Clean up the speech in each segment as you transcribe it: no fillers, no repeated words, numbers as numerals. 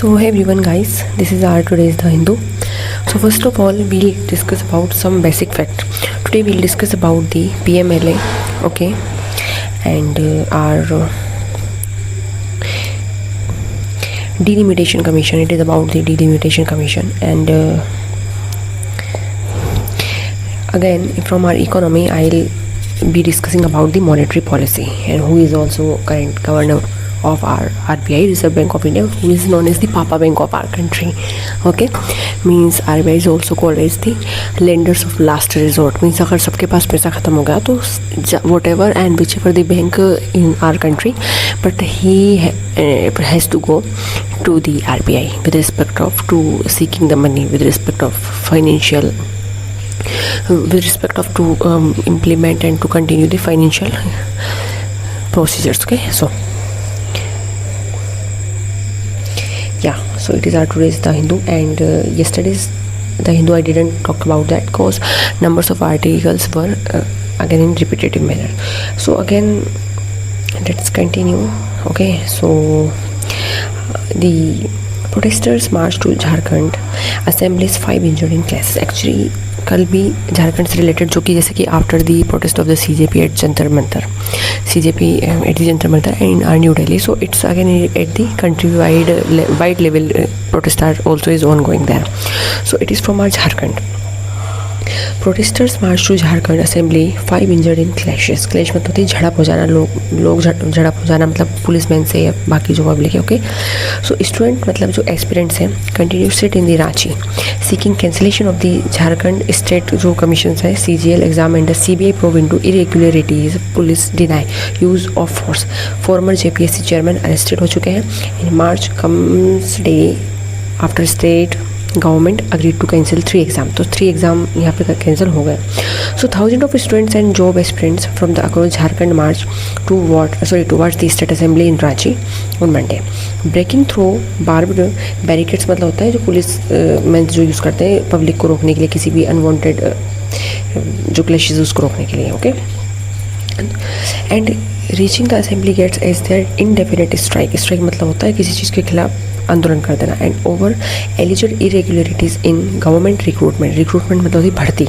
So hey everyone guys, this is our today's The Hindu. So first of all, we'll discuss about some basic fact. Today we'll discuss about the PMLA, okay, and our delimitation commission. It is about the delimitation commission, and again from our economy, I'll be discussing about the monetary policy and who is also current governor of our RBI, Reserve Bank of India, who is known as the Papa Bank of our country. Okay, means RBI is also called as the lenders of last resort. Means अगर सबके पास पैसा ख़त्म हो गया तो whatever and whichever the bank in our country, but he has to go to the RBI with respect of to seeking the money, with respect of financial, with respect of to implement and to continue the financial procedures. Okay, so yeah, so it is our today's The Hindu, and yesterday's The Hindu I didn't talk about that because numbers of articles were again in repetitive manner. So again let's continue. Okay, so the protesters marched to Jharkhand, assemblies 5 injured in clashes. Actually कल भी झारखंड से related, जो कि जैसे कि after the protest of the CJP at Jantar Mantar, CJP at the Jantar Mantar in New Delhi, so it's again at the country wide level protest are also is ongoing there. So it is from our Jharkhand. Protesters March two Jharkhand assembly 5 injured in clashes. Clash मतलब होती है झड़प हो जाना, लोग झड़प हो जाना, मतलब पुलिसमैन से या बाकी जो पब्लिक है. ओके, सो स्टूडेंट मतलब जो एस्पिरेंट्स हैं continue sit in the Ranchi seeking cancellation of the Jharkhand state जो कमीशन है CGL exam and CBI probe into irregularities. Police deny use of force. Former JPSC chairman arrested हो चुके हैं. In March comes day after state government agreed to cancel 3 exam. तो 3 exam यहाँ पे cancel हो गए. So thousand of students and job aspirants from the across Jharkhand march towards the state assembly in Ranchi on Monday. Breaking through barbed barricades मतलब होता है जो police man जो यूज़ करते हैं पब्लिक को रोकने के लिए, किसी भी अनवांटेड जो क्लैशेस उसको रोकने के लिए. Okay, and reaching the assembly gates as their indefinite strike. Strike मतलब होता है किसी चीज़ के खिलाफ आंदोलन कर देना. And over alleged irregularities in government recruitment. Recruitment मतलब होती भर्ती.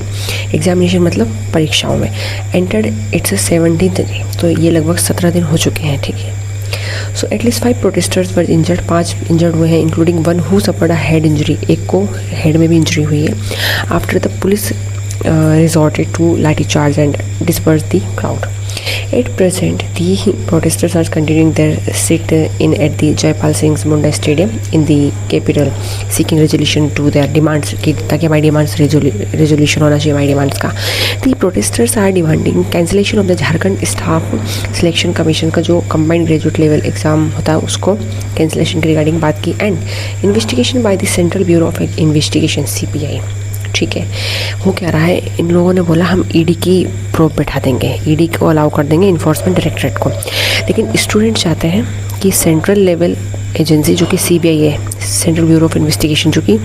एग्जामिनेशन मतलब परीक्षाओं में. Entered it's 17th day. तो ये लगभग 17 दिन हो चुके हैं. ठीक है. सो एटलीस्ट 5 प्रोटेस्टर्स वर इंजर्ड. 5 इंजर्ड हुए हैं including 1 who suffered a head injury. एक को हेड में भी इंजरी हुई है. After the police resorted to lathi charge and dispersed the crowd. At present, the protesters are continuing their sit in at the Jaipal Singh Munda Stadium in the capital, seeking resolution to their demands. ताकि हमारी demands resolution होना चाहिए हमारी demands का. The protesters are demanding cancellation of the Jharkhand Staff Selection Commission का जो combined graduate level exam होता है उसको cancellation के रिगार्डिंग बात की. and investigation by the Central Bureau of Investigation CBI. ठीक है, हो क्या रहा है, इन लोगों ने बोला हम ED की प्रोब बैठा देंगे, ED को अलाउ कर देंगे इन्फोर्समेंट डायरेक्टरेट को. लेकिन स्टूडेंट चाहते हैं कि सेंट्रल लेवल एजेंसी जो कि CBI है, सेंट्रल ब्यूरो ऑफ इन्वेस्टिगेशन, जो कि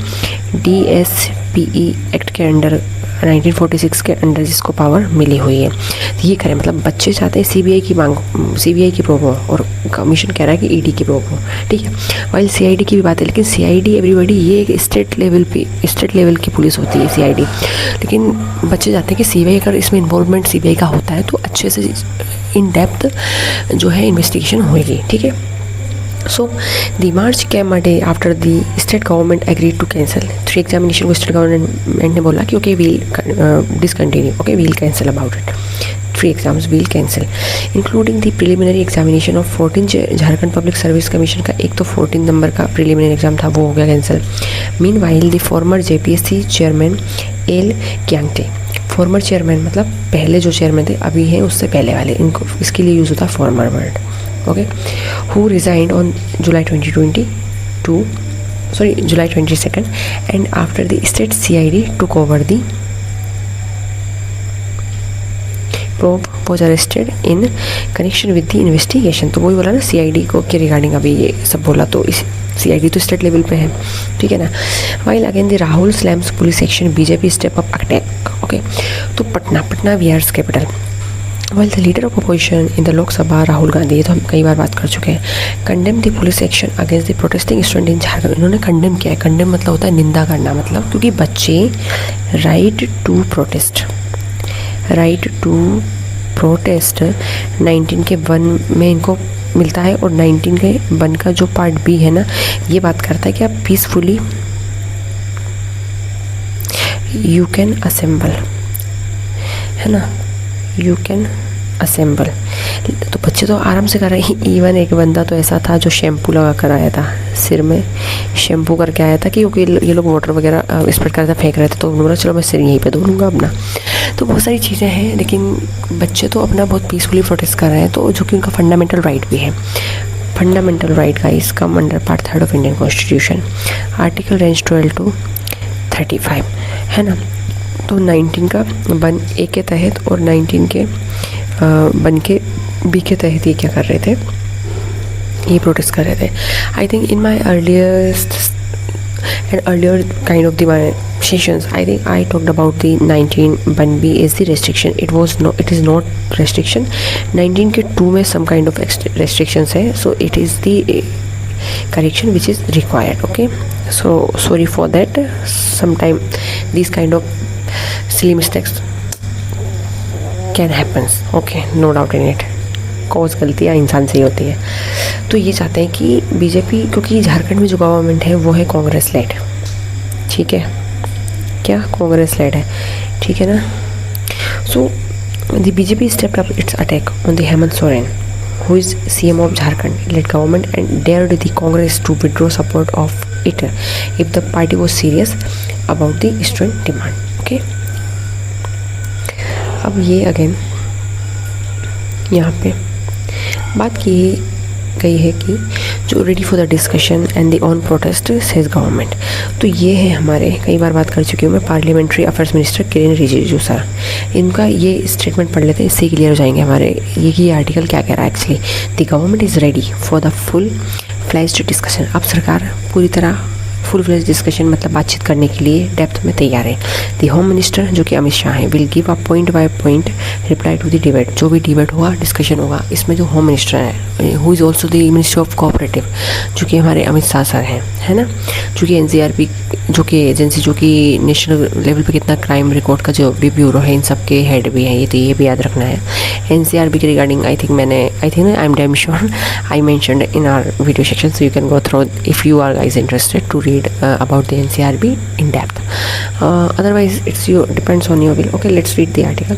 DSPE एक्ट के अंडर 1946 के अंडर जिसको पावर मिली हुई है, तो ये करें. मतलब बच्चे चाहते हैं CBI की मांग, CBI की प्रोब हो, और कमीशन कह रहा है कि ED की प्रोब हो. ठीक है, वाइल CID की भी बात है, लेकिन CID एवरीबॉडी ये एक स्टेट लेवल की पुलिस होती है CID. लेकिन बच्चे चाहते हैं कि CBI अगर इसमें इन्वॉल्वमेंट CBI का होता है तो अच्छे से इन डेप्थ जो है इन्वेस्टिगेशन होगी. ठीक है. So the march came a day after the state government agreed to cancel 3 examination. को state government ने बोला कि okay we'll discontinue, okay we'll cancel about it. 3 exams we'll cancel, including the preliminary examination of 14 Jharkhand public service commission का. एक तो 14 number का preliminary exam था, वो हो गया cancel. Meanwhile the former JPSC chairman L Kyangte, former chairman मतलब पहले जो चेयरमैन थे, अभी हैं उससे पहले वाले, इनको इसके लिए यूज़ होता है farmer word. Okay, who resigned on July 22, and after the state CID took over the probe was arrested in connection with the investigation. तो वही बोला ना CID को के रिगार्डिंग अभी ये सब बोला, तो इस CID तो स्टेट लेवल पे है. ठीक है ना. while again the Rahul slams police action, BJP step up attack. Okay, तो पटना वीआर's capital. Well the leader of opposition in the Lok Sabha Rahul Gandhi, ये तो हम कई बार बात कर चुके हैं, condemn the police action against the protesting student in Jharkhand. इन्होंने कंडेम किया है। कंडेम मतलब होता है निंदा करना, मतलब क्योंकि बच्चे राइट टू प्रोटेस्ट 19 के 1 में इनको मिलता है, और 19 के 1 का जो पार्ट बी है ना, ये बात करता है कि आप पीसफुली यू कैन असेंबल, है ना, यू कैन असेंबल। तो बच्चे तो आराम से कर रहे हैं। इवन एक बंदा तो ऐसा था जो शैम्पू लगा कर आया था, सिर में शैम्पू करके आया था, क्योंकि ये लोग वाटर वगैरह स्प्रेड कर रहे थे, फेंक रहे थे, तो उन्होंने बोला चलो मैं सिर यहीं पे धो लूँगा अपना। तो बहुत सारी चीज़ें हैं, लेकिन बच्चे तो अपना बहुत पीसफुली प्रोटेस्ट कर रहे हैं, तो जो कि उनका फंडामेंटल राइट भी है। Fundamental right guys come under part 3 of Indian constitution, article range 12 to 35, है ना। तो 19 का 1A के तहत और 19 के 1 B के तहत ये क्या कर रहे थे, ये प्रोटेस्ट कर रहे थे। आई think in my earlier kind of the my sessions, I think I talked about the 19(1)(b) is the restriction. It is not restriction. 19 के 2 में some kind of restrictions है, so it is the correction which is required. Okay, so sorry for that. Sometime these kind of silly mistakes can happen. Okay, no doubt in it. Cause गलतियाँ इंसान से ही होती है। तो ये चाहते हैं कि बीजेपी, क्योंकि झारखंड में जो गवर्नमेंट है वो है कांग्रेस लेड, ठीक है, क्या कांग्रेस लेड है, ठीक है ना। So the BJP stepped up it's attack on the Hemant Soren who is CM of Jharkhand led government and dared the Congress to withdraw support of it if the party was serious about the student demand. Okay, अब ये again यहाँ पे बात की गई है कि जो ready for the discussion and the on protest says government. तो ये है हमारे, कई बार बात कर चुकी हूँ मैं, parliamentary affairs minister Kiren Rijiju sir. इनका ये स्टेटमेंट पढ़ लेते हैं, इससे क्लियर हो जाएंगे हमारे ये आर्टिकल क्या कह रहा है actually. The government is ready for the full flashed discussion. अब सरकार पूरी तरह फुल फ्लेज डिस्कशन मतलब बातचीत करने के लिए डेप्थ में तैयार है। द होम मिनिस्टर जो कि अमित शाह हैं will give a point by point reply to the debate. जो भी डिबेट होगा, डिस्कशन होगा, इसमें जो होम मिनिस्टर है who is also the minister of cooperative, जो कि हमारे अमित शाह सर हैं, है ना, जो कि NCRB जो कि एजेंसी जो कि नेशनल लेवल पे कितना क्राइम रिकॉर्ड का जो भी ब्यूरो है, इन सब के हेड भी हैं ये, तो ये भी याद रखना है। NCRB के regarding I think I am damn sure I mentioned in our video section, so you can go through if you are guys interested to read about the NCRB in depth. Otherwise it's depends on your will. Okay, let's read the article.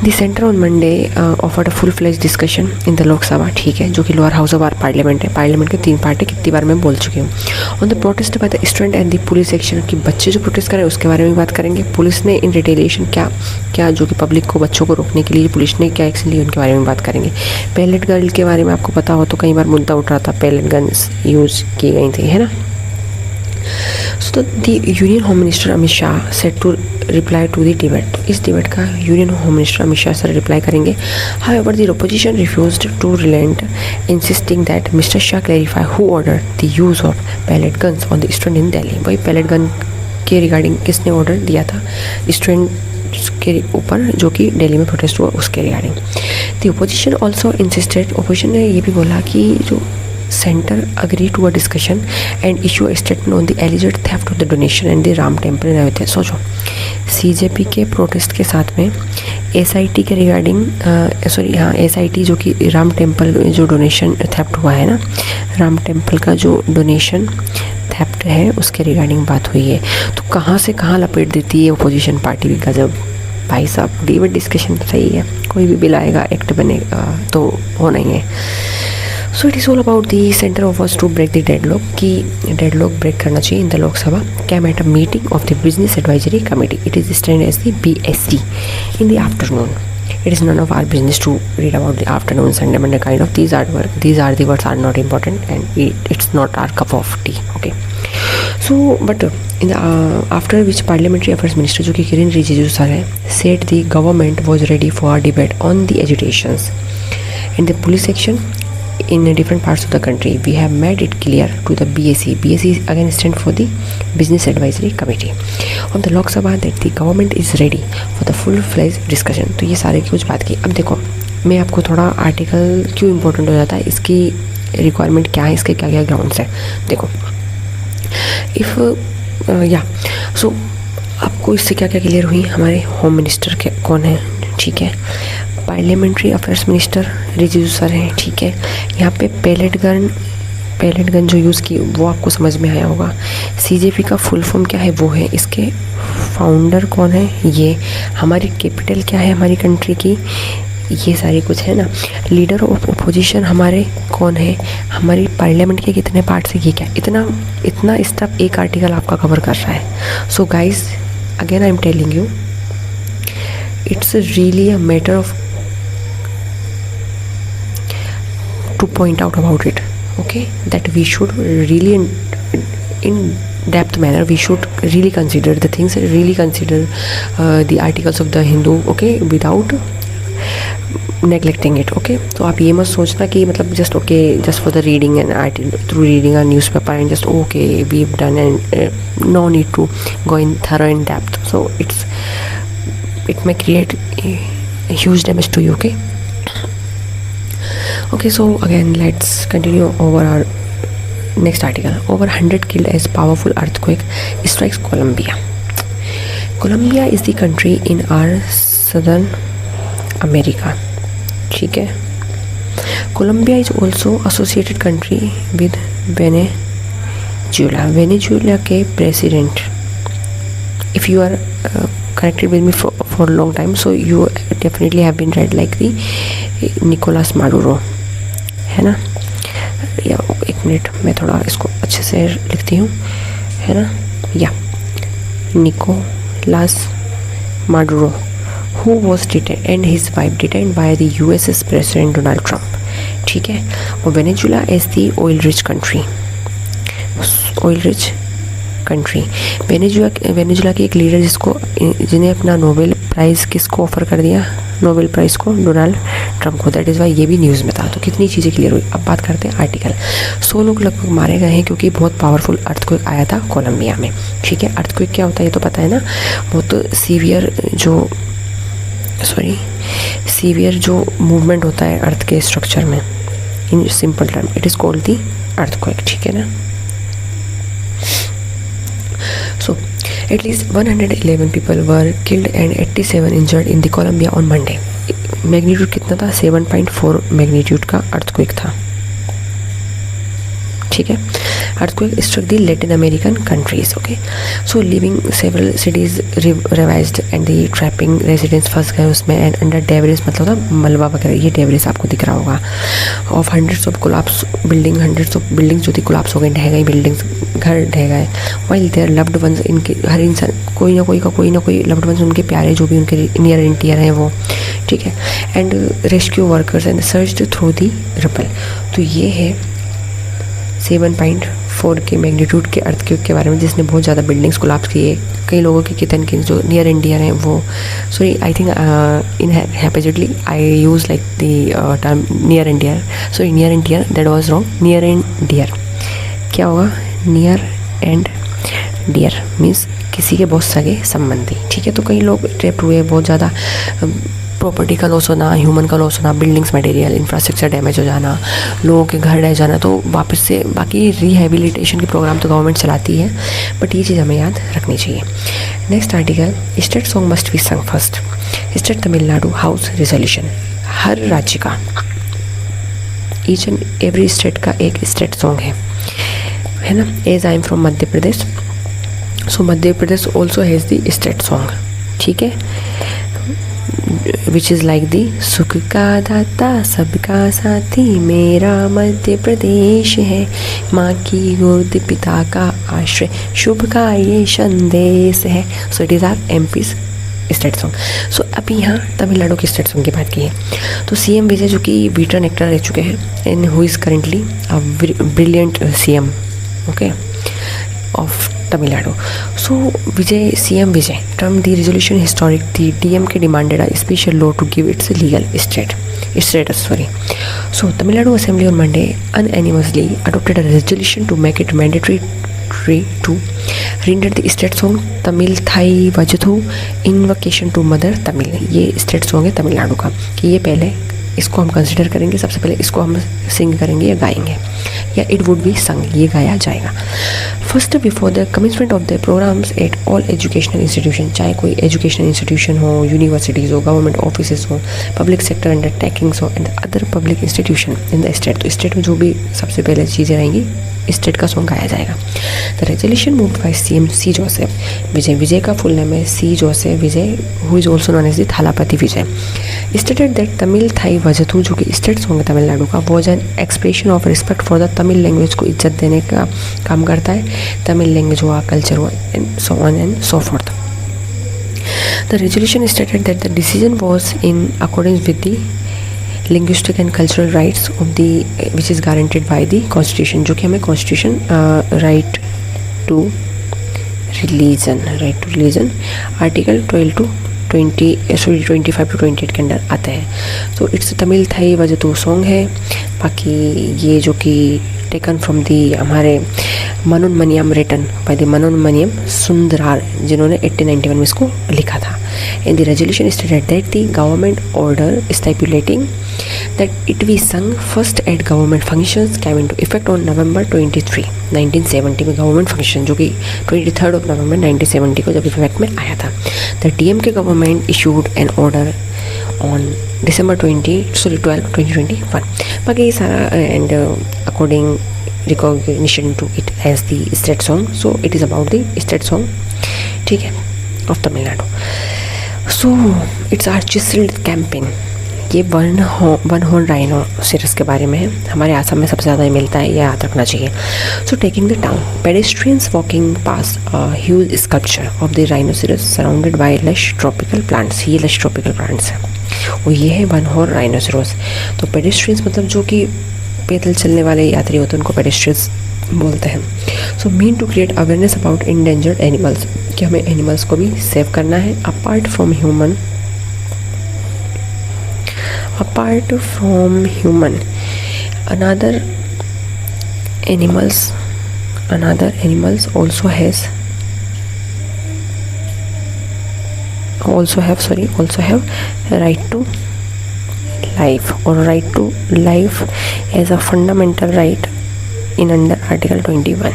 The center on Monday offered a full-fledged discussion in the Lok Sabha, ठीक है, जो कि lower house of our parliament है। Parliament के 3 part है, कितनी बार मैं बोल चुकी हूँ। On the protest by the student and the police action, कि बच्चे जो प्रोटेस्ट करें उसके बारे में बात करेंगे। पुलिस ने इन रिटेलिएशन क्या जो कि पब्लिक को, बच्चों को रोकने के लिए पुलिस ने क्या एक्शन ली, उनके बारे में बात करेंगे। पैलेट गर्ल के बारे में आपको पता हो तो कई बार मुद्दा उठ रहा था, पैलेट गन्स यूज़ की गई थी, है ना। So the Union Home Minister Amit Shah said to reply to the debate. इस डिबेट का union home minister Amit Shah sir reply करेंगे। However, the opposition refused to relent, insisting that Mr. Shah clarify who ordered the use of pellet guns on the student in Delhi. वही pellet gun के regarding किसने order दिया था student के ऊपर जो कि दिल्ली में प्रोटेस्ट हुआ, उसके regarding. The opposition also insisted, opposition ने ये भी बोला कि जो centre agree to a discussion and issue statement on the alleged theft of the donation and the Ram temple in Ayodhya. सोचो, CJP के प्रोटेस्ट के साथ में SIT के रिगार्डिंग SIT जो कि राम टेम्पल जो डोनेशन थेफ्ट हुआ है ना, राम टेम्पल का जो डोनेशन थेफ्ट है उसके रिगार्डिंग बात हुई है। तो कहाँ से कहाँ लपेट देती है अपोजिशन पार्टी भी गजब। भाई साहब डिबेट डिस्कशन तो सही है, कोई भी बिल आएगा, एक्ट बनेगा तो होना ही है। So it is all about the centre offers to break the deadlock, कि डेडलॉक ब्रेक करना चाहिए in the Lok Sabha. Came at a meeting of the business advisory committee, it is stand as the BSC in the afternoon. It is none of our business to read about the afternoon, Sunday, Monday kind of. These are the words are not important, and it's not our cup of tea. Okay. So, but in the after which Parliamentary Affairs Minister जो कि Kiren Rijiju sir है said the government was ready for a debate on the agitations and the police action in different parts of the country. We have made it clear to the BSE. BSE again stand for the Business Advisory Committee of the Lok Sabha that the government is ready for the full-fledged discussion. तो ये सारे की कुछ बात की. अब देखो मैं आपको थोड़ा आर्टिकल क्यों इम्पोर्टेंट हो जाता है, इसकी रिक्वायरमेंट क्या है, इसके क्या क्या ग्राउंड्स हैं. देखो सो आपको इससे क्या क्या क्लियर हुई. हमारे होम मिनिस्टर के कौन है, ठीक है. Parliamentary affairs minister Rijiju sir हैं, ठीक है. यहाँ पे पैलेट गन जो यूज़ की वो आपको समझ में आया होगा. CJP का फुल फॉर्म क्या है वो है. इसके फाउंडर कौन है, ये. हमारी कैपिटल क्या है हमारी कंट्री की, ये सारी कुछ है ना. लीडर ऑफ अपोजिशन हमारे कौन है, हमारी पार्लियामेंट के कितने पार्ट्स हैं, ये क्या. इतना स्टेप एक आर्टिकल आपका कवर कर रहा है. So guys again I am telling you, it's really a matter of to point out about it, okay, that we should really in depth manner we should really consider the things, really consider the articles of the Hindu, okay, without neglecting it, okay. तो आप ये मत सोचना कि मतलब just for the reading and through reading a newspaper and just okay we've done and no need to go in thorough in depth. So it may create a huge damage to you, okay. Okay, so again let's continue over our next article. Over 100 killed as powerful earthquake strikes Colombia. Colombia is the country in our southern America, ठीक है. Colombia is also associated country with Venezuela. Venezuela के president, if you are connected with me for a long time, so you definitely have been read like the Nicolas Maduro, है ना. या एक minute मैं थोड़ा इसको अच्छे से लिखती हूँ, है ना. या Nicholas माडुरो who was detained and his wife detained by the US's President Donald Trump, ठीक है. और Venezuela is the oil rich country. Venezuela के एक लीडर जिन्हें अपना नोबेल प्राइज़ किसको ऑफ़र कर दिया, नोबेल प्राइज़ को डोनाल्ड ट्रंप को. दैट इज़ वाई ये भी न्यूज़ में था. तो कितनी चीज़ें क्लियर हुई. अब बात करते हैं आर्टिकल. 100 लोग लगभग मारे गए हैं क्योंकि बहुत पावरफुल अर्थक्वेक आया था कोलंबिया में, ठीक है. अर्थक्वेक क्या होता है ये तो पता है ना. बहुत सीवियर जो मूवमेंट होता है अर्थ के स्ट्रक्चर में, in simple term it is called the earthquake, ठीक है ना. So, at least 111 people were killed and 87 injured in the Colombia on Monday. Magnitude कितना था, 7.4 मैग्नीट्यूड का अर्थक्वेक था, ठीक है. Earthquake struck the Latin American countries, okay. So leaving several cities revised and the trapping residents फंस गए उसमें. And under debris मतलब था मलबा वगैरह, ये डेब्रिस आपको दिख रहा होगा. ऑफ हंड्रेड्स ऑफ बिल्डिंग्स जो थी कोलाप्स हो गई, ढह गई बिल्डिंग्स, घर ढह गए. वाइल देयर लव्ड वंस, इनके हर इंसान कोई ना कोई लव्ड वंस उनके प्यारे जो भी उनके नियर एंड डियर हैं वो, ठीक है. And rescue workers and searched through the rubble. तो ये है 7.4 के मैग्नीट्यूड के अर्थक्वेक के बारे में जिसने बहुत ज़्यादा बिल्डिंग्स कोलाप्स किए. कई लोगों के कितन की जो नियर एंड डियर हैं वो, sorry I think in haphazardly I use like the term near and dear. Sorry near and dear, that was wrong. Near and dear क्या होगा, नियर एंड डियर मीन्स किसी के बहुत सगे संबंधी, ठीक है. तो कई लोग ट्रैप्ड हुए, बहुत ज़्यादा प्रॉपर्टी का लॉस होना, ह्यूमन का लॉस होना, बिल्डिंग्स मटेरियल इंफ्रास्ट्रक्चर डैमेज हो जाना, लोगों के घर रह जाना. तो वापस से बाकी रिहेबिलिटेशन के प्रोग्राम तो गवर्नमेंट चलाती है, बट ये चीज़ हमें याद रखनी चाहिए. Next article, state song must be sung first. State Tamil Nadu house resolution. हर राज्य का, ईच एंड एवरी स्टेट का एक स्टेट सॉन्ग है ना. As I am from Madhya Pradesh, so Madhya Pradesh also has the state song, ठीक है. विच इज़ लाइक दी सुख का दाता सबका साथी मेरा मध्य प्रदेश है, माँ की गोद पिता का आश्रय शुभ का ये संदेश है. So it is our MP's state song. So अभी यहाँ तमिलनाडु की स्टेट सॉन्ग की बात की है तो CM विजय जो कि वेटरन एक्टर रह चुके हैं and who is currently a brilliant CM, okay, of Tamil Nadu. So CM Vijay termed the resolution historic. The DMK demanded a special law to give its legal status. So Tamil Nadu Assembly on Monday unanimously adopted a resolution to make it mandatory to render the state song Tamil Thai Vajathu Invocation to Mother Tamil. ये state song है तमिलनाडु का, कि ये पहले इसको हम consider करेंगे, सबसे पहले इसको हम सिंग करेंगे या गाएंगे, या इट वुड बी संग, ये गाया जाएगा first before the commencement of the programmes at all educational institution, चाहे कोई एजुकेशनल इंस्टीट्यूशन हो, यूनिवर्सिटीज़ हो, गवर्नमेंट ऑफिस हो, पब्लिक सेक्टर अंडरटेकिंग्स हो and other public institution in the state. तो स्टेट में जो भी सबसे पहले चीज़ें रहेंगी स्टेट का सॉन्ग गाया जाएगा. The resolution moved by CM C Joseph Vijay. Vijay का फुल नेम है C Joseph Vijay, who is also known as the Thalapathy Vijay. Stated that Tamil Thai Vazhthu, जो कि स्टेट सॉन्ग है तमिलनाडु का, was an expression of respect for the Tamil language, को इज्जत देने का काम करता है, तमिल लैंग्वेज हुआ, कल्चर हुआ, and so on and so forth. The resolution stated that the decision was in accordance with the linguistic and cultural rights of the which is guaranteed by the constitution, जो कि हमें constitution right to religion article 12 to 25 to 28 के अंदर आते हैं. So it's Tamil Thai Vazhthu song है. बाकी ये जो कि टेकन फ्रॉम दी हमारे Manonmaniyam, written by the Manonmaniyam Sundarar, जिन्होंने 1891 में इसको लिखा था. And the resolution stated that the government order stipulating that it be sung first at government functions came into effect on November 23, 1970 में गवर्नमेंट फंक्शन, जो कि 23 ऑफ नवंबर 1970 को जब इफेक्ट में आया था. The DMK government issued N order on December 12, 2021. बाकी ये सारा and according recognition to it as the state song, so it is about the state song, ठीक है, of Tamil Nadu. So it's our chiseled campaign. ये one horn rhinoceros के बारे में है, हमारे आसाम में सबसे ज़्यादा ये मिलता है, ये याद रखना चाहिए. So taking the town, pedestrians walking pass huge sculpture of the rhinoceros surrounded by lush tropical plants. ये लश ट्रॉपिकल प्लांट्स है और ये है वन हॉर्न राइनोसेरस. तो पेडेस्ट्रियंस मतलब जो कि पैदल चलने वाले यात्री होते हैं उनको पेडेस्ट्रियंस बोलते हैं. So mean to create awareness about endangered animals, कि हमें एनिमल्स को भी सेव करना है. Apart from human another animals also have right to life, or right to life as a fundamental right in under article 21.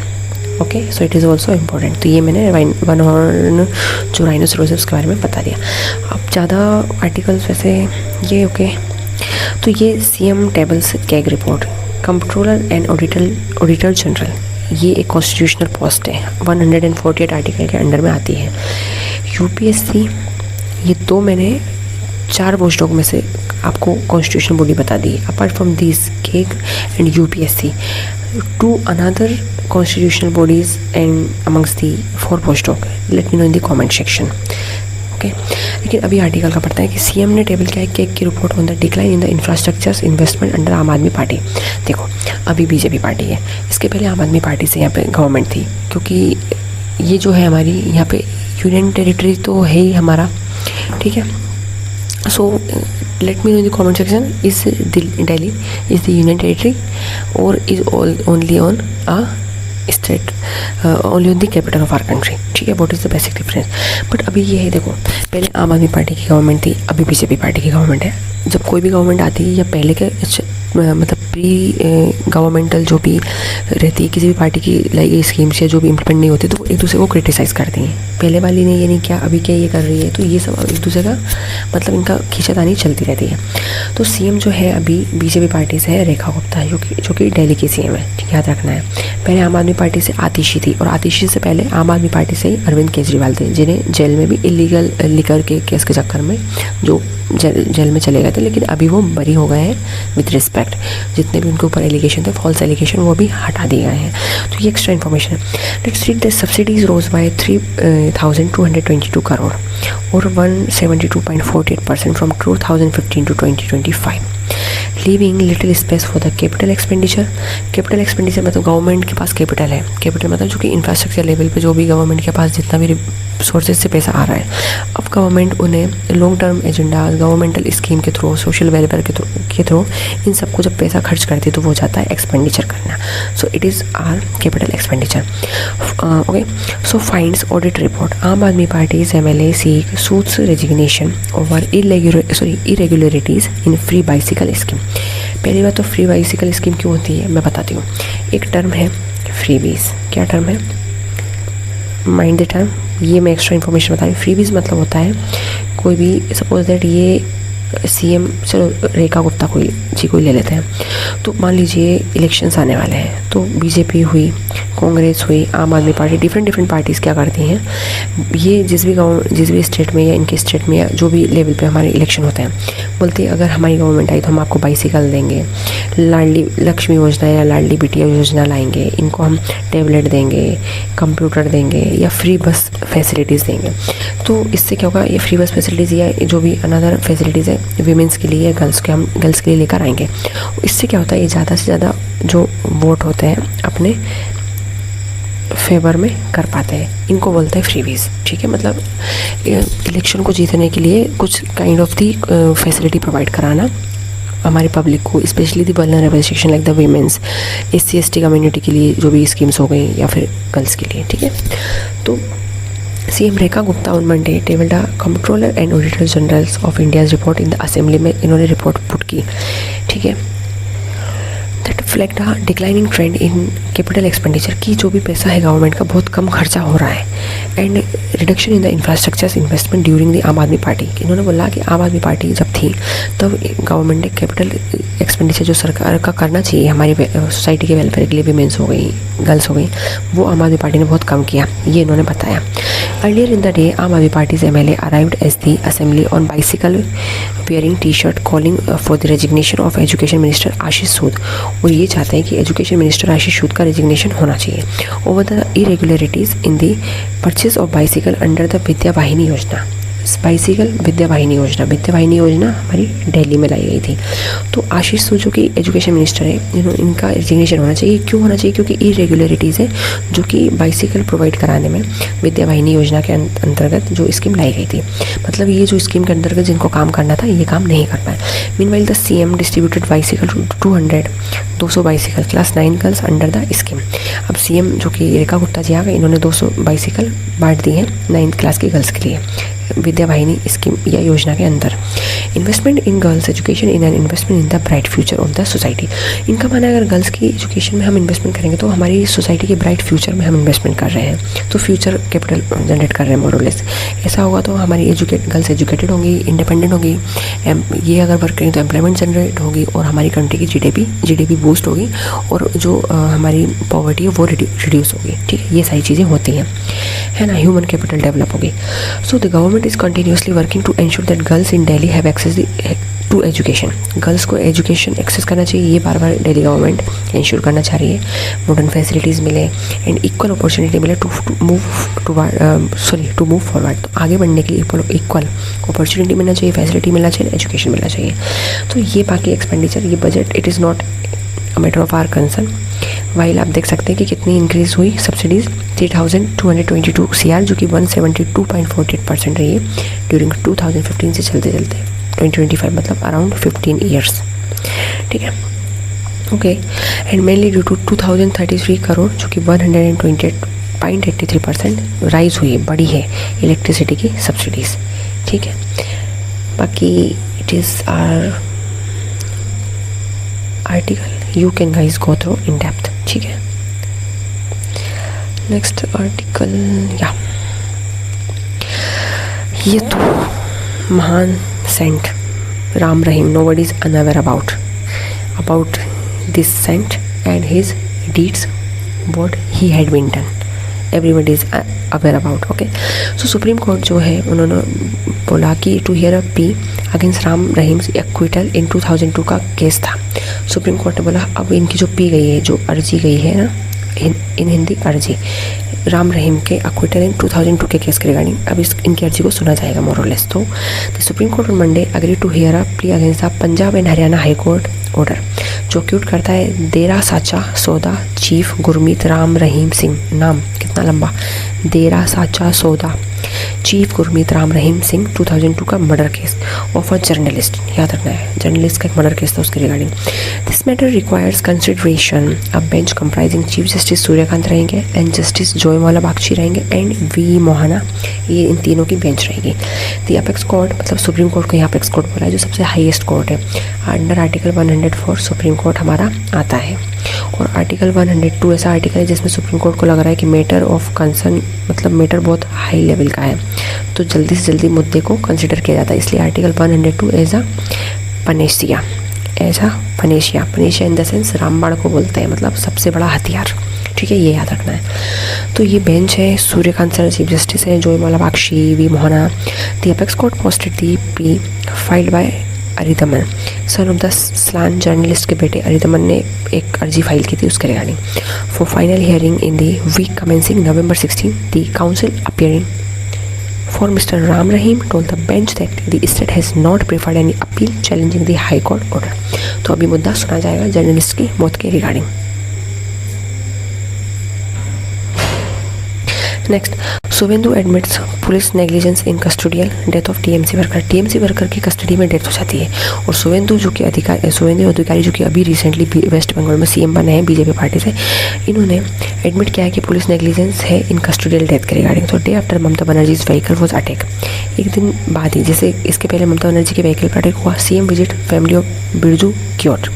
Okay, so it is also important. तो ये मैंने one horn जो rhinoceros के बारे में बता दिया. अब ज़्यादा आर्टिकल्स वैसे ये ओके. तो ये CM tables CAG report, controller and auditor general, ये एक कॉन्स्टिट्यूशनल पोस्ट है, 148 आर्टिकल के अंडर में आती है. यूपीएससी, ये तो मैंने 4 पोस्टों में से आपको कॉन्स्टिट्यूशन बॉडी बता दी. Apart from this CAG and UPSC, 2 another constitutional bodies and amongst the 4 postdoc, let me know in the comment section. Okay, लेकिन अभी आर्टिकल का पढ़ता है कि सीएम ने टेबल किया है केक की report on the decline in the infrastructures investment under आम आदमी पार्टी. देखो अभी बीजेपी पार्टी है, इसके पहले आम आदमी पार्टी से यहाँ पे गवर्नमेंट थी, क्योंकि ये जो है हमारी यहाँ पे यूनियन टेरिटरी तो है ही हमारा, ठीक है. सो let me know in the comment section, is Delhi is the union territory or is only on a state, only on the capital of our country, ठीक है. what is the basic difference. But अभी ये है, देखो पहले आम Aadmi party की government थी, अभी बीजेपी पार्टी की गवर्नमेंट है. जब कोई भी गवर्नमेंट आती है या पहले के मतलब प्री गवर्नमेंटल जो भी रहती है किसी भी पार्टी की लाइक स्कीम्स या जो भी इम्प्लीमेंट नहीं होती, तो वो एक दूसरे को क्रिटिसाइज़ करती हैं. पहले वाली ने ये नहीं किया, अभी क्या ये कर रही है, तो ये सब एक दूसरे का मतलब इनका खींचातानी चलती रहती है. तो सीएम जो है अभी बीजेपी पार्टी से है रेखा गुप्ता, जो कि दिल्ली की सीएम है, ठीक, याद रखना है. पहले आम आदमी पार्टी से आतिशी थी, और आतिशी से पहले आम आदमी पार्टी से ही अरविंद केजरीवाल थे, जिन्हें जेल में भी इलीगल लिकर के केस के चक्कर में जो जेल में चले गए थे, लेकिन अभी वो बरी हो गए हैं विद रिस्पेक्ट. जितने भी उनके ऊपर एलिगेशन थे, फॉल्स एलिगेशन, वो भी हटा दिए गए हैं. तो ये एक्स्ट्रा इन्फॉर्मेशन है. Let's read the subsidies rose by 3,222 crore और 172.48% from 2015 to 2025. Leaving little space for the capital expenditure. Capital expenditure मतलब गवर्नमेंट के पास कैपिटल है, कैपिटल मतलब जो कि इंफ्रास्ट्रक्चर लेवल पे जो भी गवर्नमेंट के पास जितना भी सोर्सेज से पैसा आ रहा है, अब गवर्नमेंट उन्हें long term agenda, governmental scheme के थ्रू, सोशल वेलफेयर के थ्रू इन सबको जब पैसा खर्च करती है तो वो जाता है एक्सपेंडिचर करना। So it is our capital expenditure. Okay, so finds audit report. Aam Aadmi Party MLA seeks suits resignation over irregularities in free bicycle scheme. पहली बात तो फ्री बाइसिकल स्कीम क्यों होती है मैं बताती हूँ। एक टर्म है फ्रीबीज। क्या टर्म है? Mind the term. ये मैं एक्स्ट्रा इन्फॉर्मेशन बता रही हूँ। फ्रीबीज मतलब होता है कोई भी, सपोज दैट ये CM, चलो रेखा गुप्ता कोई ले लेते हैं। तो मान लीजिए इलेक्शंस आने वाले हैं, तो BJP हुई, कांग्रेस हुई, आम आदमी पार्टी, डिफरेंट पार्टीज़ क्या करती हैं, ये जिस भी स्टेट में या इनके स्टेट में या जो भी लेवल पे हमारे इलेक्शन होते हैं, बोलते हैं अगर हमारी गवर्नमेंट आई तो हम आपको बाइसिकल देंगे, लाडली लक्ष्मी योजना या लाडली बिटिया योजना लाएंगे, इनको हम टैबलेट देंगे, कंप्यूटर देंगे या फ्री बस फैसिलिटीज़ देंगे। तो इससे क्या होगा, ये फ्री बस फैसिलिटीज़ या जो भी अनदर फैसिलिटीज़ है वीमेंस के लिए, गर्ल्स के, हम गर्ल्स के लिए लेकर आएंगे। इससे क्या होता है, ये ज़्यादा से ज़्यादा जो वोट होते हैं अपने फेवर में कर पाते हैं। इनको बोलते हैं फ्रीबीज। ठीक है, मतलब इलेक्शन को जीतने के लिए कुछ kind of the facility provide कराना हमारी पब्लिक को, specially the vulnerable section like the women's, SC ST community के लिए जो भी स्कीम्स हो गई या फिर गर्ल्स के लिए। ठीक है, तो CM Rekha Gupta on Monday tabled the controller and auditor generals of India's report in the assembly में इन्होंने रिपोर्ट पुट की। ठीक है, that reflect the declining trend in capital expenditure की जो भी पैसा है गवर्नमेंट का बहुत कम खर्चा हो रहा है, and reduction in the infrastructure investment during the आम आदमी पार्टी। इन्होंने बोला कि आम आदमी पार्टी जब थी तब गवर्नमेंट ने कैपिटल एक्सपेंडिचर जो सरकार का करना चाहिए हमारी सोसाइटी के वेलफेयर के लिए, वीमेंस हो गई, गर्ल्स हो गई, वो आम आदमी पार्टी ने बहुत कम किया, ये इन्होंने बताया। Earlier in the day, Aam Aadmi Party's MLA arrived as the assembly on bicycle wearing T-shirt calling for the resignation of Education Minister Ashish Sood। और ये चाहते हैं कि एजुकेशन मिनिस्टर आशीष सूद का रेजिग्नेशन होना चाहिए over the irregularities in the purchase of bicycle under the Vidya Vahini Yojana. Bicycle विद्या वाहिनी योजना हमारी दिल्ली में लाई गई थी। तो आशीष सूद जो कि एजुकेशन मिनिस्टर है, इनका रेजिग्नेशन होना चाहिए। क्यों होना चाहिए? क्योंकि इरेगुलरिटीज़ है जो कि बाइसिकल प्रोवाइड कराने में विद्या वाहिनी योजना के अंतर्गत जो स्कीम लाई गई थी, मतलब ये जो स्कीम के अंतर्गत जिनको काम करना था ये काम नहीं कर पाए। Meanwhile the CM distributed bicycle 200 bicycle class 9 girls under the scheme. अब CM जो कि रेखा गुप्ता जी आ गए, इन्होंने 200 बाइसिकल बांट दी हैं 9th क्लास की गर्ल्स के लिए विद्या वाहिनी स्कीम या योजना के अंदर। Investment in girls education in an investment in the bright future of the society. इनका मानना है अगर गर्ल्स की एजुकेशन में हम इन्वेस्टमेंट करेंगे तो हमारी सोसाइटी के ब्राइट फ्यूचर में हम इन्वेस्टमेंट कर रहे हैं, तो फ्यूचर कैपिटल जनरेट कर रहे हैं मोरलेस। ऐसा होगा तो हमारी गर्ल्स एजुकेटेड होंगी, इंडिपेंडेंट होगी, ये अगर वर्क करें तो एम्प्लॉयमेंट जनरेट होगी और हमारी कंट्री की GDP बूस्ट होगी और जो हमारी पॉवर्टी है वो रिड्यूस होगी। ठीक है, ये सारी चीज़ें होती हैं, है ना। ह्यूमन कैपिटल डेवलप होगी। So the government is continuously working to ensure that girls in Delhi have access to education। Girls को एजुकेशन एक्सेस करना चाहिए, ये बार बार दिल्ली गवर्नमेंट इंश्योर करना चाह रही है। मॉडर्न फैसिलिटीज़ मिले एंड इक्वल अपॉर्चुनिटी मिले टू मूव फॉरवर्ड। तो आगे बढ़ने के लिए इक्वल अपॉर्चुनिटी मिलना चाहिए, फैसिलिटी मिलना चाहिए, एजुकेशन मिलना चाहिए। तो ये बाकी एक्सपेंडिचर, ये budget it is not a matter of our concern. While आप देख सकते हैं कि कितनी इंक्रीज़ हुई सब्सिडीज़ 3222 CR जो कि 172.48% रही है ड्यूरिंग 2015 से चलते 2025, मतलब अराउंड 15 ईयर्स। ठीक है, okay. And mainly due to 2033 crore जो कि 128.83% राइज हुई है, बढ़ी है इलेक्ट्रिसिटी की सब्सिडीज़। ठीक है, बाकी it is our article, you can guys go through in depth. ठीक है, नेक्स्ट आर्टिकल, या ये तो महान saint Ram Rahim, nobody is unaware about this saint and his deeds, what he had been done, everybody is aware about. Okay, so supreme court जो है उन्होंने बोला कि to hear a plea against Ram Rahim's acquittal in 2002 का केस था। Supreme court ने बोला अब इनकी जो पी गई है, जो अर्जी गई है ना इन हिंदी अर्जी, राम रहीम के एक्विटल इन 2002 के केस के रिगार्डिंग अब इनकी अर्जी को सुना जाएगा मोरलेस। तो the supreme court on Monday agree to hear a plea against the Punjab and Haryana high court order, जो क्यूट करता है देरा साचा सौदा चीफ गुरमीत राम रहीम सिंह, नाम कितना लंबा, देरा साचा सौदा चीफ गुरमीत राम रहीम सिंह 2002 का murder case of a journalist, याद रखना है जर्नलिस्ट का एक मर्डर केस था उसके regarding. This matter requires consideration. A bench comprising chief justice Suryakant रहेंगे एंड जस्टिस जोयमाला बागची रहेंगे एंड वी मोहना, ये इन तीनों की बेंच रहेगी। द अपेक्स कोर्ट, मतलब सुप्रीम कोर्ट को यहाँ अपेक्स कोर्ट बोला है, जो सबसे हाईएस्ट कोर्ट है। अंडर आर्टिकल 104 सुप्रीम कोर्ट हमारा आता है, और आर्टिकल 102 ऐसा आर्टिकल है जिसमें सुप्रीम कोर्ट को लग रहा है कि मैटर ऑफ कंसर्न, मतलब मैटर बहुत हाई लेवल का है, तो जल्दी से जल्दी मुद्दे को कंसिडर किया जाता है, इसलिए article 102 as a panacea, panacea in the sense रामबाण को बोलते हैं, मतलब सबसे बड़ा हथियार, ठीक है, ये याद रखना है। तो ये बेंच है, सूर्यकांत सर चीफ जस्टिस है, Joymala Bagchi, V Mohana. The apex court posted the P filed by Aridaman, son of the slain journalist के बेटे अरिदमन ने एक अर्जी फाइल की थी उसके regarding. For final hearing in the week commencing November 16, the counsel appearing for Mr. Ram Rahim told the bench that the state has not preferred any appeal challenging the High Court order. तो अभी मुद्दा सुना जाएगा journalist की मौत के regarding. Next, Suvendu admits police negligence in custodial death of TMC worker. TMC worker की custody में डेथ हो जाती है, और सुवेंदु जो कि अधिकारी जो कि अभी रिसेंटली वेस्ट बंगाल में सीएम बने हैं बीजेपी पार्टी से, इन्होंने एडमिट किया है कि पुलिस नेग्लिजेंस है इन कस्टोडियल डेथ के रिगार्डिंग। तो day after Mamata Banerjee's vehicle was attack, एक दिन बाद ही, जैसे इसके पहले ममता बनर्जी के व्हीकल पर अटैक हुआ, CM visit family of Birju Kyot,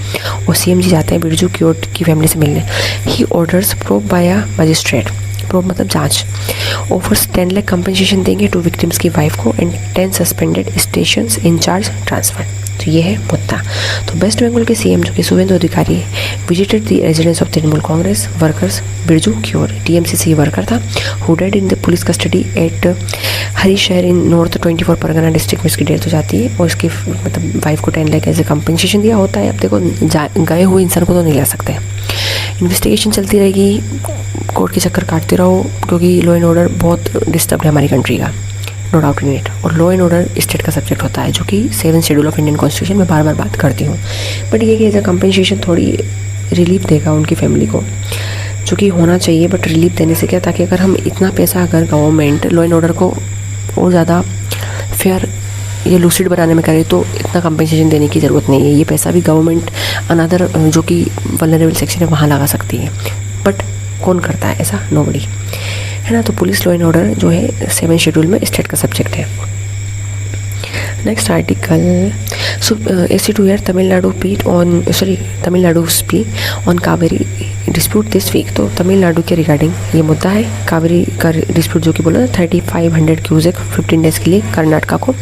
और सीएम जी जाते हैं बिरजू क्योट की फैमिली से मिलने। He orders probe by a magistrate, probe मतलब जांच, ऑफर्स 10 लाख कंपनसेशन देंगे टू विक्टिम्स की वाइफ को and 10 suspended stations incharge transfer. तो ये है मुद्दा। तो वेस्ट बंगाल के सीएम जो कि Suvendu Adhikari visited the residence of Trinamool Congress workers Birju Kyor, TMC से वर्कर था, who dead in the police custody at Harishahar in north 24 Parganas district में इसकी डेथ हो जाती है, और इसकी मतलब वाइफ को 10 लाख एज ए कंपनसेशन दिया होता है। अब देखो गए हुए इंसान को तो नहीं ला सकते। इन्वेस्टिगेशन चलती रहेगी, कोर्ट के चक्कर काटते रहो, क्योंकि लॉ एंड ऑर्डर बहुत डिस्टर्ब है हमारी कंट्री का, नो डाउट इन इट। और लॉ एंड ऑर्डर स्टेट का सब्जेक्ट होता है, जो कि 7th schedule of Indian constitution में बार बार बात करती हूँ। बट ये कि एज अ कंपनसेशन थोड़ी रिलीफ देगा उनकी फैमिली को, जो कि होना चाहिए। बट रिलीफ देने से क्या, ताकि अगर हम इतना पैसा, अगर गवर्नमेंट लॉ एंड ऑर्डर को और ज़्यादा फेयर ये लूसिड बनाने में करे, तो इतना कंपनसेशन देने की ज़रूरत नहीं है। ये पैसा भी गवर्नमेंट अनदर जो कि वल्नरेबल सेक्शन है वहाँ लगा सकती है, बट कौन करता है ऐसा, नोबडी, है ना। तो पुलिस लॉ एंड ऑर्डर जो है 7th शेड्यूल में स्टेट का सब्जेक्ट है। Next article, AC2 hear Tamil Nadu plea on Kaveri dispute this week. तो तमिलनाडु के रिगार्डिंग ये मुद्दा है, कावेरी का डिस्प्यूट जो कि बोला 3500 क्यूसेक 15 डेज के लिए कर्नाटका को,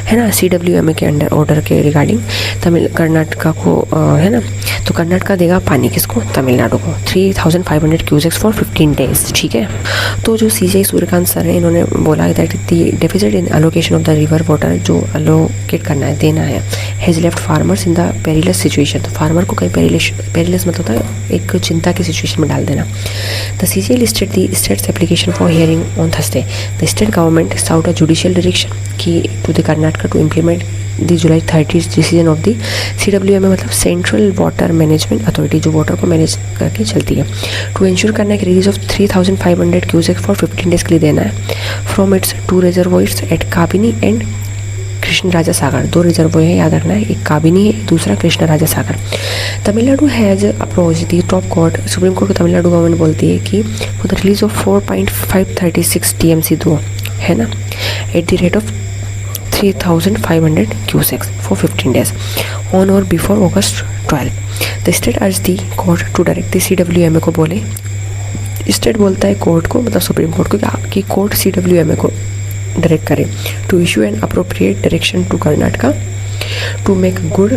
है ना, CWMA के अंडर ऑर्डर के रिगार्डिंग कर्नाटका को, है ना। तो कर्नाटका देगा पानी किसको, तमिलनाडु को, 3500 क्यूसेक्स फॉर 15 डेज, ठीक है। तो जो CJ सूर्यकांत सर है, इन्होंने बोला that the deficit in allocation of the river water, जो एलोकेट करना है, देना है, has left farmers in the perilous situation. तो फार्मर को कहीं पेरिलस मतलब होता है एक चिंता की सिचुएशन में डाल देना। The CJ listed the state's application for hearing on Thursday. The state government sought a judicial direction की to the Karnataka to implement the July 30 decision of the CWMA, मतलब सेंट्रल वाटर मैनेजमेंट अथॉरिटी, जो water को manage करके चलती है, to ensure करना है कि release of 3500 cusec for 15 days के लिए देना है from its 2 reservoirs at Kabini and Krishna Raja Sagar. 2 reservoir है, याद रखना है, एक काबिनी है, दूसरा Krishna Raja Sagar. Tamil Nadu has approach the top court, supreme court को तमिलनाडु गवर्नमेंट बोलती है कि for the release of 4.536 TMC दो, है ना, at the rate of 3500 cusecs for 15 days on और before August 12। The state urge the court to direct the CWMA को, बोले स्टेट बोलता है कोर्ट को, मतलब सुप्रीम कोर्ट को, कि कोर्ट CWMA को डायरेक्ट करे to issue an appropriate direction to Karnataka to make good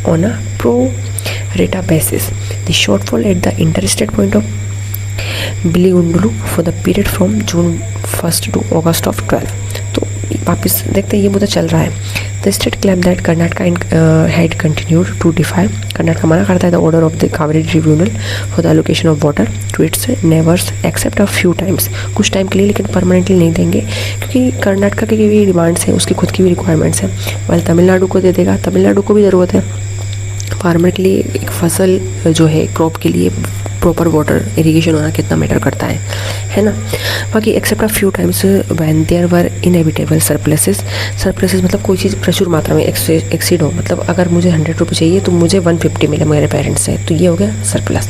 on a pro rata basis the shortfall at the interstate point of Biligundlu for the period from June 1 to August 12। तो वापस देखते हैं ये मुद्दा चल रहा है। The state claim that Karnataka had continued to defy, Karnataka मना करता है the order of the Kaveri tribunal for the allocation of water to its neighbours except a few times, कुछ टाइम के लिए, लेकिन परमानेंटली नहीं देंगे, क्योंकि कर्नाटका की भी डिमांड्स हैं, उसकी खुद की भी रिक्वायरमेंट्स हैं। वाइल तमिलनाडु को दे देगा, तमिलनाडु को भी ज़रूरत है, फार्मर के लिए एक फसल जो है क्रॉप के लिए प्रॉपर वाटर इरिगेशन होना कितना मैटर करता है ना। बाकी except a few times when there were inevitable surpluses मतलब कोई चीज़ प्रचुर मात्रा में एक्सीड हो, मतलब अगर मुझे 100 रुपये चाहिए तो मुझे 150 मिले मेरे पेरेंट्स से, तो ये हो गया surplus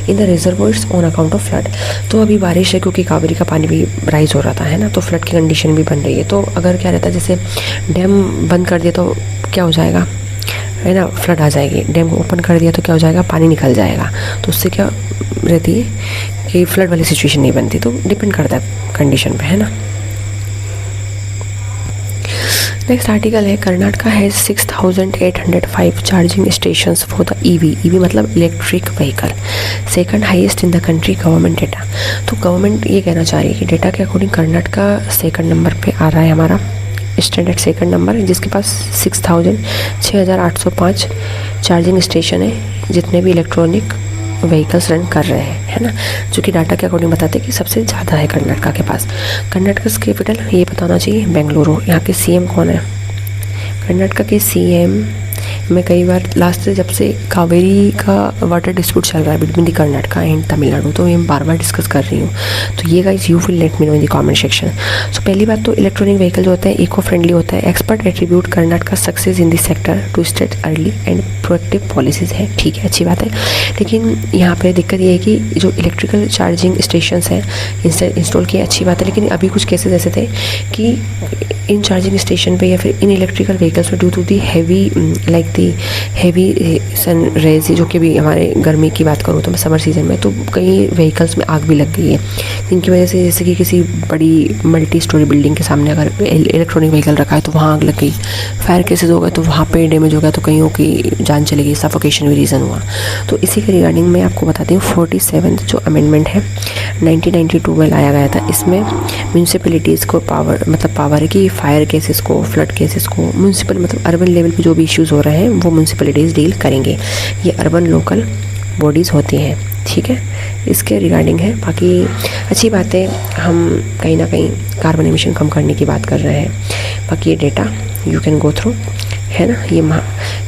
in the reservoirs on account of flood. तो अभी बारिश है क्योंकि कावेरी का पानी भी राइज हो रहा था, है ना, तो फ्लड की कंडीशन भी बन रही है। तो अगर क्या रहता है, जैसे डैम बंद कर दिया तो क्या हो जाएगा, है ना, फ्लड आ जाएगी। डैम को ओपन कर दिया तो क्या हो जाएगा, पानी निकल जाएगा, तो उससे क्या रहती है कि फ्लड वाली सिचुएशन नहीं बनती। तो डिपेंड करता है कंडीशन पे, है ना। नेक्स्ट आर्टिकल है Karnataka has 6,805 charging stations for the EV मतलब electric vehicle, second highest in the country government data. तो गवर्नमेंट ये कहना चाह रही है कि डेटा के अकॉर्डिंग कर्नाटका सेकंड नंबर पे आ रहा है हमारा, स्टैंडर्ड सेकंड नंबर, जिसके पास 6,805 चार्जिंग स्टेशन है जितने भी इलेक्ट्रॉनिक व्हीकल्स रन कर रहे हैं, है ना, जो कि डाटा के अकॉर्डिंग बताते हैं कि सबसे ज़्यादा है कर्नाटका के पास। कर्नाटका कैपिटल ये बताना चाहिए बेंगलुरु। यहाँ के सीएम कौन है, कर्नाटका के सीएम मैं कई बार लास्ट जब से कावेरी का वाटर डिस्प्यूट चल रहा है between the Karnataka and Tamil Nadu, तो मैं बार बार डिस्कस कर रही हूँ। तो ये guys you will let me know in the comment section. So पहली बात तो इलेक्ट्रॉनिक व्हीकल जो होता है इको फ्रेंडली होता है। Expert attribute Karnataka success in this sector to start early and proactive policies है, ठीक है, अच्छी बात है। लेकिन यहाँ पे दिक्कत ये है कि जो इलेक्ट्रिकल चार्जिंग स्टेशन हैं इंस्टॉल किए, अच्छी बात है, लेकिन अभी कुछ केसेस ऐसे थे कि इन चार्जिंग स्टेशन पे या फिर इन इलेक्ट्रिकल व्हीकल्स में due to the heavy like the heavy sun rays, जो कि भी हमारे गर्मी की बात करूँ तो मैं समर सीजन में, तो कई व्हीकल्स में आग भी लग गई है, जिनकी वजह से जैसे कि किसी बड़ी मल्टी स्टोरी बिल्डिंग के सामने अगर इलेक्ट्रॉनिक व्हीकल रखा है तो वहाँ आग लग गई। फायर केसेस हो गए तो वहाँ पे डैमेज हो गया, तो कईयों की जान चली गई, सफोकेशन भी रीज़न हुआ। तो इसी के रिगार्डिंग मैं आपको बताती हूँ 47 जो अमेंडमेंट है 1992 में लाया गया था। इसमें म्यूनसिपलिटीज़ को पावर है कि फायर केसेस को, फ्लड केसेस को म्यूनसिपल मतलब अर्बन लेवल पे जो भी इश्यूज़ हो रहे हैं वो म्यूनसिपलिटीज़ डील करेंगे। ये अर्बन लोकल बॉडीज़ होती हैं, ठीक है, इसके रिगार्डिंग है। बाकी अच्छी बात है, हम कहीं ना कहीं कार्बन एमिशन कम करने की बात कर रहे हैं। बाकी ये data you can go through, है ना। ये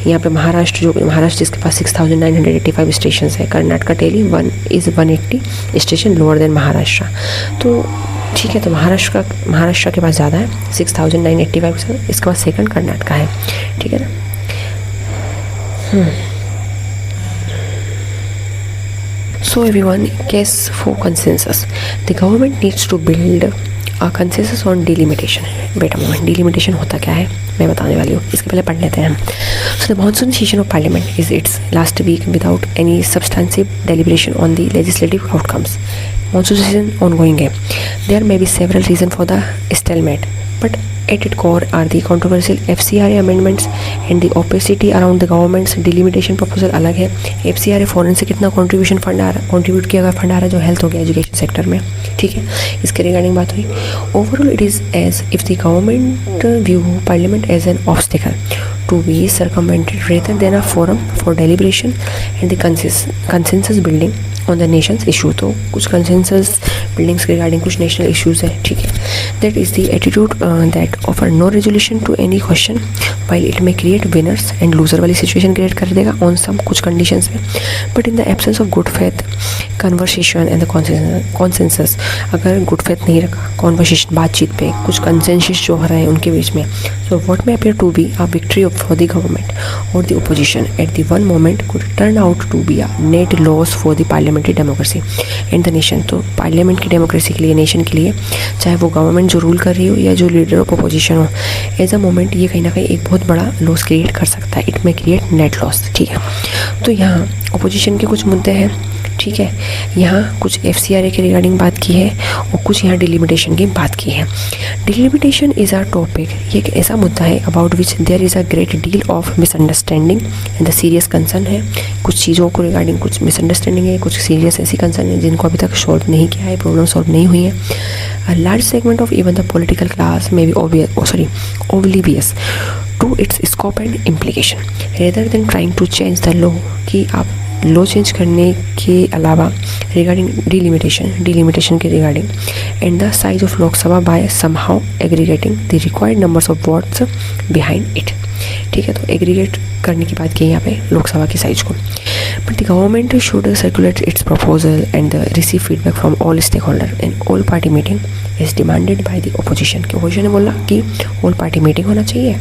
यहाँ पे महाराष्ट्र जिसके पास 6,985 स्टेशन है, Karnataka tally 180 station lower than Maharashtra. तो ठीक है, तो महाराष्ट्र के पास ज़्यादा है 6,985, इसके बाद सेकंड कर्नाटका है, ठीक है ना। So everyone, case for consensus. The government needs to build a consensus on delimitation. Wait a moment, delimitation होता क्या है मैं बताने वाली हूँ, इसके पहले पढ़ लेते हैं हम। So the monsoon session of Parliament is its last week without any substantive deliberation on the legislative outcomes. Monsoon season ongoing है. There may be several reasons for the stalemate, but at its core are the controversial FCRA amendments and the opacity around the government's delimitation proposal अलग है। FCRA foreign से कितना contribute किया गया fund आ रहा है, जो हेल्थ हो गया, एजुकेशन सेक्टर में, ठीक है, इसके रिगार्डिंग बात हुई। Overall it is as if the government view parliament as an obstacle to be circumvented rather than a forum for deliberation and the consensus building on the nation's issue। तो कुछ consensus buildings के regarding कुछ national issues है, ठीक है। That is the attitude that offer no resolution to any question while it may create winners and loser वाली situation create कर देगा on some कुछ conditions में, but in the absence of good faith conversation and the consensus, अगर good faith नहीं रखा conversation बातचीत पे कुछ consensus जो हो रहा है उनके बीच में, so what may appear to be a victory for the government or the opposition at the one moment could turn out to be a net loss for the parliamentary democracy and the nation। तो parliament की democracy के लिए, nation के लिए, चाहे वो government जो rule कर रही हो या जो लीडर ऑफ अपोजिशन हो, एज अ मोमेंट ये कहीं ना कहीं एक बहुत बड़ा लॉस क्रिएट कर सकता है। It may create net loss, ठीक है। तो यहाँ अपोजिशन के कुछ मुद्दे हैं, ठीक है, यहाँ कुछ FCRA के रिगार्डिंग बात की है और कुछ यहाँ डिलिमिटेशन की बात की है। डिलिमिटेशन इज़ अ टॉपिक, ये एक ऐसा मुद्दा है about which there is a great deal of misunderstanding and the serious concern है। कुछ चीज़ों को रिगार्डिंग कुछ मिसअंडरस्टैंडिंग है, कुछ सीरियस ऐसी कंसर्न है जिनको अभी तक सॉल्व नहीं किया है, प्रॉब्लम सॉल्व नहीं हुई है। A large segment of even the political class may be oblivious to its scope and implication rather than trying to change the law, कि आप लॉ चेंज करने के अलावा रिगार्डिंग डिलिमिटेशन के regarding and the size of Lok Sabha by somehow aggregating the required numbers of votes behind it. ठीक है, तो aggregate करने की बात की यहाँ पे लोकसभा की साइज को। But the government should circulate its proposal and receive feedback from all stakeholder and all party meeting is demanded by the opposition. कि ओपोजिशन ने बोला कि ऑल पार्टी मीटिंग होना चाहिए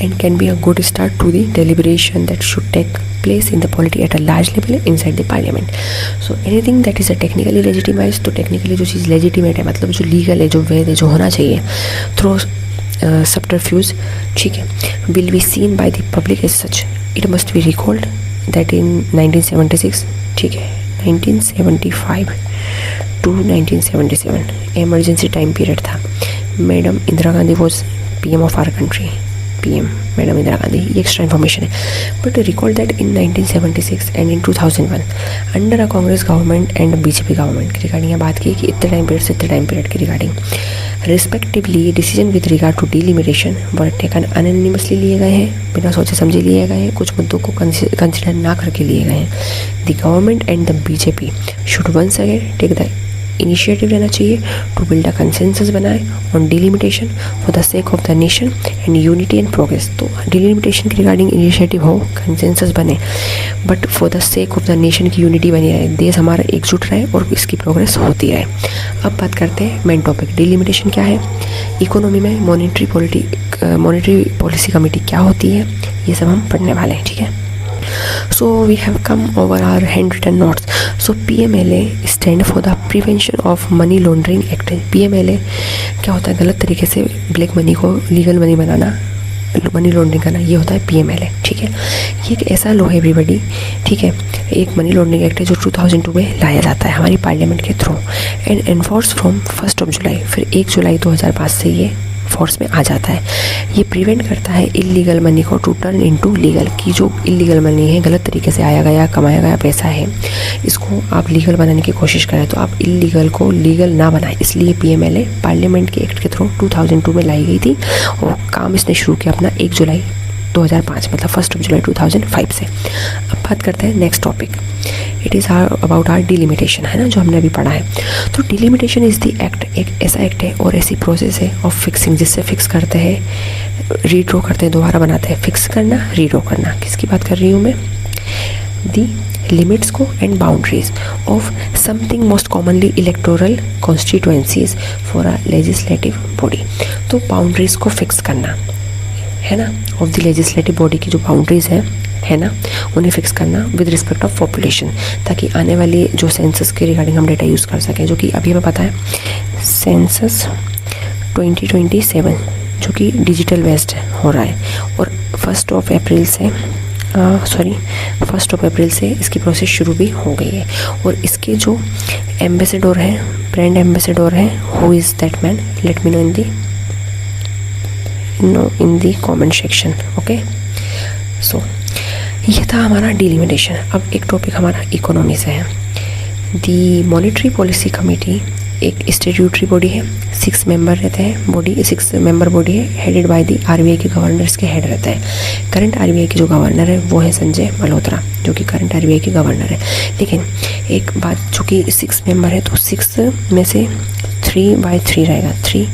and can be a good start to the deliberation that should take place in the polity at a large level inside the parliament. So anything that is a technically legitimized, तो technically जो चीज़ legitimate है, मतलब जो legal है, जो वैध है, जो होना चाहिए through subterfuge, ठीक है, will be seen by the public as such. It must be recalled that in 1976, ठीक है, 1975 to 1977 emergency time period था। Madam Indira Gandhi was PM of our country. PM madam Indira Gandhi, ये एक्स्ट्रा इन्फॉर्मेशन है। But recall that in 1976 and in 2001 under a Congress government and BJP government की regarding यहाँ बात की कि इतने टाइम पीरियड से इतने टाइम पीरियड की regarding respectively decision with regard to delimitation were taken anonymously लिए गए हैं, बिना सोचे समझे लिए गए हैं, कुछ मुद्दों को कंसिडर ना करके लिए गए हैं। The government and the BJP should once again take the initiative लेना चाहिए टू बिल्ड अ कंसेंसस बनाए on delimitation for the sake of the nation and unity and progress. तो डिलिमिटेशन के रिगार्डिंग इनिशिएटिव हो, कंसेंसस बने, but for the sake of the nation की unity बनी रहे, देश हमारा एकजुट रहे और इसकी प्रोग्रेस होती रहे। अब बात करते हैं मेन टॉपिक, डिलिमिटेशन क्या है, इकोनॉमी में मॉनेटरी पॉलिसी कमेटी क्या होती है, ये सब हम पढ़ने वाले हैं। ठीक है, so we have come over our handwritten notes. So PMLA stand for the Prevention of Money Laundering Act. PMLA क्या होता है, गलत तरीके से ब्लैक मनी को लीगल मनी बनाना, मनी लॉन्ड्रिंग करना, ये होता है PMLA। ठीक है, ये एक ऐसा लॉ है एवरीबडी, ठीक है, एक मनी लॉन्ड्रिंग एक्ट है जो 2002 में लाया जाता है हमारी पार्लियामेंट के थ्रू एंड एनफोर्स फ्रॉम 1 जुलाई, फिर 1 जुलाई 2005 से ये फोर्स में आ जाता है। ये प्रिवेंट करता है इलीगल मनी को टू टर्न इनटू लीगल, की जो इलीगल मनी है, गलत तरीके से आया गया कमाया गया पैसा है, इसको आप लीगल बनाने की कोशिश करें तो आप इलीगल को लीगल ना बनाएं। इसलिए PMLA पार्लियामेंट के एक्ट के थ्रू 2002 में लाई गई थी और काम इसने शुरू किया अपना 1 जुलाई 2005, मतलब 1 जुलाई 2005 से। अब बात करते हैं next topic, it is about our delimitation, है ना, जो हमने अभी पढ़ा है। तो डिलिमिटेशन इज़ द एक्ट, एक ऐसा एक्ट है और ऐसी प्रोसेस है ऑफ फिक्सिंग, जिससे फिक्स करते हैं, रीड्रॉ करते हैं, दोबारा बनाते हैं, फिक्स करना, रीड्रॉ करना। किसकी बात कर रही हूँ मैं, दी लिमिट्स को and boundaries of something most commonly electoral constituencies for a legislative body. तो बाउंड्रीज को फिक्स करना, है ना, ऑफ द लेजिस्लेटिव बॉडी की जो बाउंड्रीज है ना, उन्हें फिक्स करना विद रिस्पेक्ट ऑफ पॉपुलेशन, ताकि आने वाली जो सेंसस के रिगार्डिंग हम डेटा यूज़ कर सकें, जो कि अभी हमें पता है सेंसस 2027 जो कि डिजिटल बेस्ड हो रहा है और 1 अप्रैल से इसकी प्रोसेस शुरू भी हो गई है। और इसके जो एम्बेसडर हैं, ब्रांड एम्बेसडर हैं, who is that man, let me know in the comment section. Okay, so ये था हमारा डिलिमिटेशन। अब एक टॉपिक हमारा इकोनॉमी से है। दी मॉनेटरी पॉलिसी कमेटी एक स्टैट्यूटरी बॉडी है, 6 मेंबर रहते हैं, 6 मेंबर बॉडी है, हेडेड बाय दी RBI के गवर्नर्स के हेड रहते हैं। करंट RBI के जो गवर्नर है वो है संजय मल्होत्रा, जो कि करंट RBI के गवर्नर है। लेकिन एक बात, जो कि 6 मेंबर है तो 6 में से 3/3 रहेगा, 3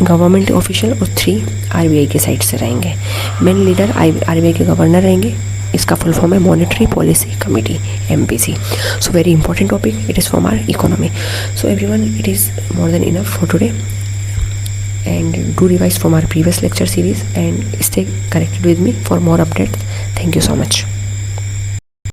गवर्नमेंट ऑफिशियल और 3 RBI के साइड से रहेंगे। मेन लीडर RBI के गवर्नर रहेंगे। इसका फुल फॉर्म है monetary policy committee, MPC। So very important topic, it is from our economy. So everyone, it is more than enough for today and do revise from our previous lecture series and stay connected with me for more updates. Thank you so much.